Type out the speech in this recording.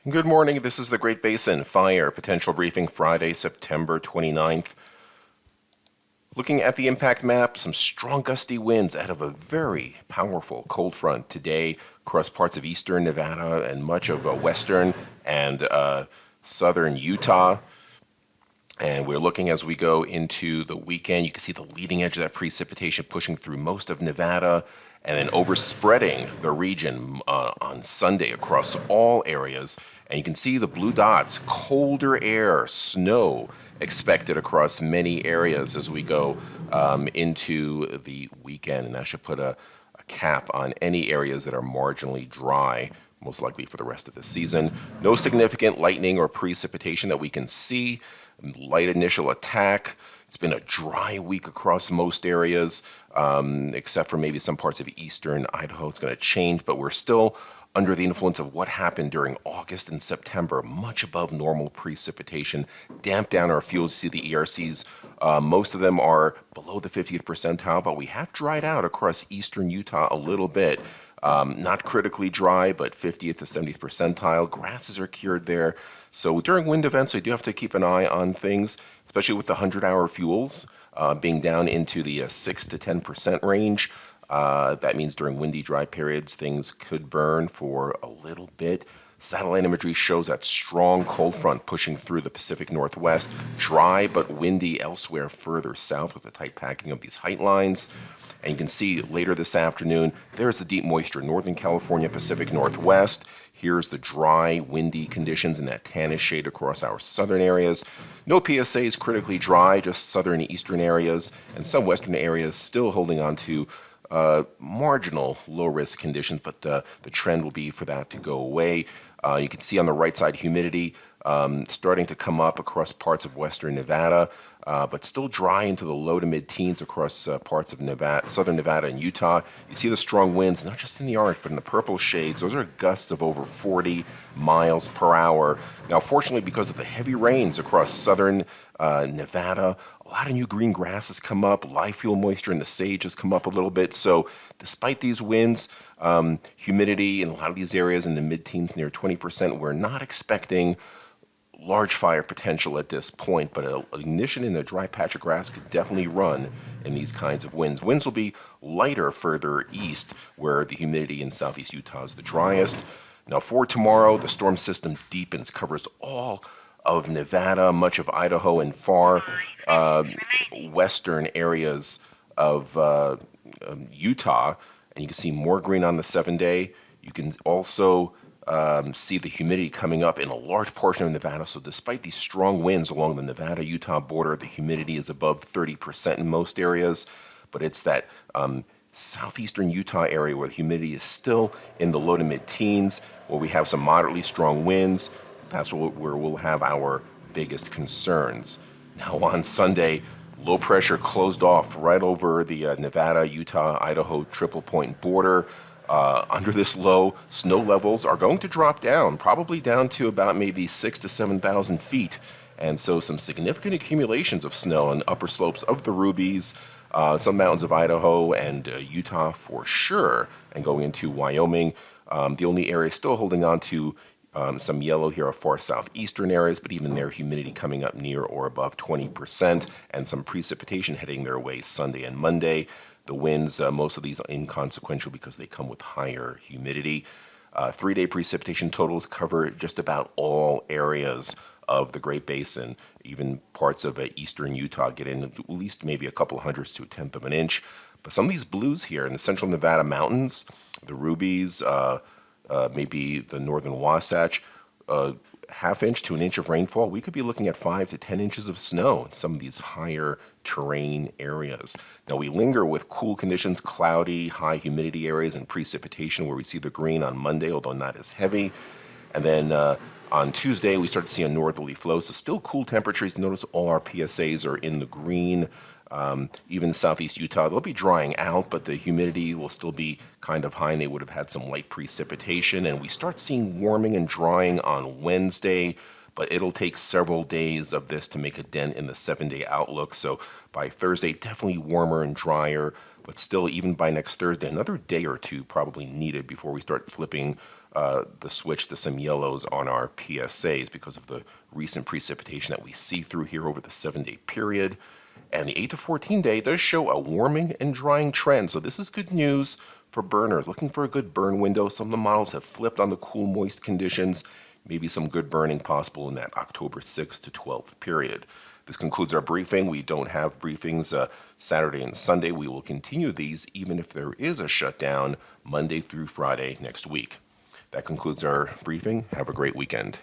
Good morning. This is the Great Basin Fire Potential Briefing, Friday, September 29th. Looking at the impact map, some strong gusty winds out of a very powerful cold front today across parts of eastern Nevada and much of western and southern Utah. And we're looking as we go into the weekend. You can see the leading edge of that precipitation pushing through most of Nevada and then overspreading the region on Sunday across all areas. And you can see the blue dots, colder air, snow expected across many areas as we go into the weekend. And that should put a cap on any areas that are marginally dry, most likely for the rest of the season. No significant lightning or precipitation that we can see. Light initial attack. It's been a dry week across most areas, except for maybe some parts of eastern Idaho. It's going to change, but we're still under the influence of what happened during August and September, much above normal precipitation, damped down our fuels. You see the ERCs, most of them are below the 50th percentile, but we have dried out across eastern Utah a little bit. Not critically dry, but 50th to 70th percentile. Grasses are cured there. So during wind events, I do have to keep an eye on things, especially with the 100-hour fuels being down into the 6 to 10% range. That means during windy, dry periods, things could burn for a little bit. Satellite imagery shows that strong cold front pushing through the Pacific Northwest, dry but windy elsewhere further south with the tight packing of these height lines. And you can see later this afternoon, there's the deep moisture, Northern California, Pacific Northwest. Here's the dry, windy conditions in that tannish shade across our southern areas. No PSAs critically dry, just southern and eastern areas, and some western areas still holding on to marginal low-risk conditions, but the trend will be for that to go away. You can see on the right side humidity starting to come up across parts of western Nevada, but still dry into the low to mid-teens across parts of Nevada, southern Nevada and Utah. You see the strong winds, not just in the orange, but in the purple shades. Those are gusts of over 40 miles per hour. Now, fortunately, because of the heavy rains across southern Nevada, a lot of new green grass has come up. Live fuel moisture in the sage has come up a little bit. So despite these winds, humidity in a lot of these areas in the mid-teens, near 20%, we're not expecting large fire potential at this point, but an ignition in a dry patch of grass could definitely run in these kinds of winds. Winds will be lighter further east, where the humidity in southeast Utah is the driest. Now for tomorrow, the storm system deepens, covers all of Nevada, much of Idaho, and far western areas of Utah. And you can see more green on the 7-day. You can also see the humidity coming up in a large portion of Nevada. So despite these strong winds along the Nevada-Utah border, the humidity is above 30% in most areas. But it's that southeastern Utah area where the humidity is still in the low to mid-teens, where we have some moderately strong winds. That's where we'll have our biggest concerns. Now on Sunday, low pressure closed off right over the Nevada, Utah, Idaho triple point border. Under this low, snow levels are going to drop down, probably down to about maybe 6,000 to 7,000 feet. And so some significant accumulations of snow on the upper slopes of the Rubies, some mountains of Idaho and Utah for sure, and going into Wyoming. The only area still holding on to some yellow here are far southeastern areas, but even there, humidity coming up near or above 20%, and some precipitation heading their way Sunday and Monday. The winds, most of these are inconsequential because they come with higher humidity. 3-day precipitation totals cover just about all areas of the Great Basin. Even parts of eastern Utah get in at least maybe a couple hundredths to a tenth of an inch. But some of these blues here in the central Nevada mountains, the Rubies, maybe the northern Wasatch, half inch to an inch of rainfall, we could be looking at 5 to 10 inches of snow in some of these higher terrain areas. Now we linger with cool conditions, cloudy, high humidity areas, and precipitation where we see the green on Monday, although not as heavy. And then on Tuesday, we start to see a northerly flow, so still cool temperatures. Notice all our PSAs are in the green. Even southeast Utah, they'll be drying out, but the humidity will still be kind of high, and they would have had some light precipitation. And we start seeing warming and drying on Wednesday, but it'll take several days of this to make a dent in the 7-day outlook. So by Thursday, definitely warmer and drier, but still, even by next Thursday, another day or two probably needed before we start flipping the switch to some yellows on our PSAs because of the recent precipitation that we see through here over the 7-day period. And the 8 to 14 day does show a warming and drying trend. So this is good news for burners looking for a good burn window. Some of the models have flipped on the cool, moist conditions. Maybe some good burning possible in that October 6th to 12th period. This concludes our briefing. We don't have briefings Saturday and Sunday. We will continue these even if there is a shutdown Monday through Friday next week. That concludes our briefing. Have a great weekend.